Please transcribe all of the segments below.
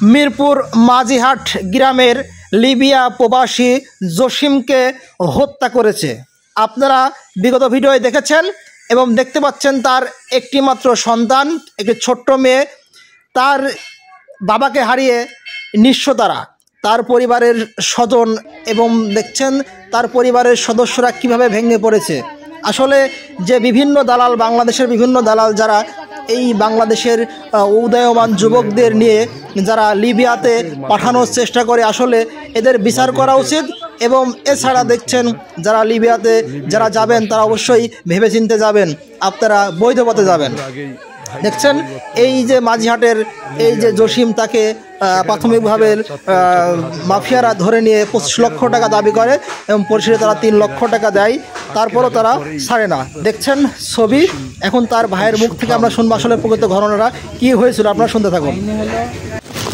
মিরপুর মাঝিহাট গ্রামের লিবিয়া প্রবাসী জসিমকে হত্যা করেছে। আপনারা বিগত ভিডিওয়ে দেখেছেন এবং দেখতে পাচ্ছেন তার একটি মাত্র সন্তান, একটি ছোট্ট মেয়ে। তার বাবাকে হারিয়ে নিঃস্ব তার পরিবারের স্বজন, এবং দেখছেন তার পরিবারের সদস্যরা কিভাবে ভেঙে পড়েছে। আসলে যে বিভিন্ন দালাল, বাংলাদেশের বিভিন্ন দালাল যারা এই বাংলাদেশের উদীয়মান যুবকদের নিয়ে যারা লিবিয়াতে পাঠানোর চেষ্টা করে, আসলে এদের বিচার করা উচিত। এবং এছাড়া দেখছেন যারা লিবিয়াতে যারা যাবেন তারা অবশ্যই ভেবেচিন্তে যাবেন, আপনারা বৈধ পথে যাবেন। দেখছেন এই যে মাঝিহাটের এই যে জসিম, তাকে প্রাথমিকভাবে মাফিয়ারা ধরে নিয়ে 25 লক্ষ টাকা দাবি করে এবং পরিশেষে তারা 3 লক্ষ টাকা দেয়, তারপরও তারা ছাড়ে না। দেখছেন ছবি। এখন তার ভাইয়ের মুখ থেকে আমরা শুনবো আসলে প্রকৃত ঘটনাটা কি হয়েছিল, আপনারা শুনতে থাকুন।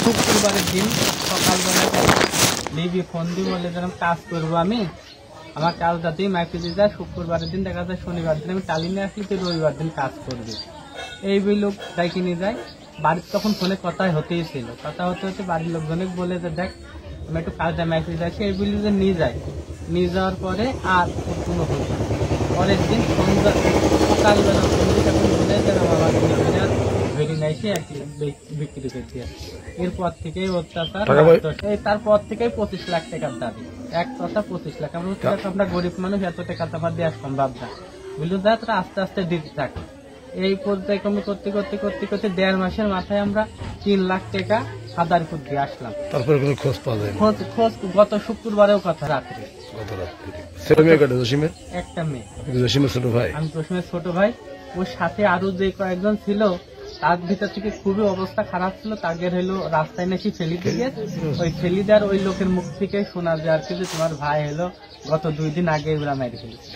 শুক্রবারের দিন সকালবেলা লিবি ফোন দিয়ে বলে যেন কাজ করবো, আমি আমার কাজ যাতেই মাইকে দিয়ে যায়। শুক্রবারের দিন দেখা যায় শনিবার দিন আমি টালি নিয়ে আসলে তুই রবিবার দিন কাজ করবি, এই বই লোক ডাইকে নিয়ে যায়। বাড়ির তখন ফোনে কথা হতেই ছিল, কথা হতে হতে বাড়ির লোকজনে বলে যে দেখ আমি একটু কাজটা মাইকে যাচ্ছি, এই বই যে নিয়ে যায়। নিয়ে যাওয়ার পরে আর কোনো হল না। পরের দিন সকালবেলা এখন বলে যে আমার ভেরি নাইসে আর কি বিক্রি করতে। এরপর থেকে অত্যাচার, তারপর থেকে 25 লাখ টাকার দাবি। এক কথা 25 লাখ। আমরা গরিব মানুষ, এত টাকা তো আমার দেওয়া সম্ভব না। বুঝলো যা তোরা আস্তে আস্তে দিতে থাকে। এই পর্যায়ক্রমে করতে করতে করতে করতে 1.5 মাসের মাথায় আমরা 3 লাখ টাকা আদারপুর দিয়ে আসলাম। তারপরে কোনো খোঁজ পাওয়া যায়? খোঁজ গত শুক্রবারেও কথা রাত্রে। একটা মেয়ে, আমি জসিমের ছোট ভাই। ওর সাথে আরো যে কয়েকজন ছিল তার ভিতর থেকে খুবই অবস্থা খারাপ ছিল। তাদের হলো রাস্তায় নাকি ফেলি দিয়ে, ওই ফেলি দেওয়ার ওই লোকের মুখ থেকে শোনা যায় আর কি যে তোমার ভাই হলো গত 2 দিন আগে ওরা মেরে ফেলেছে।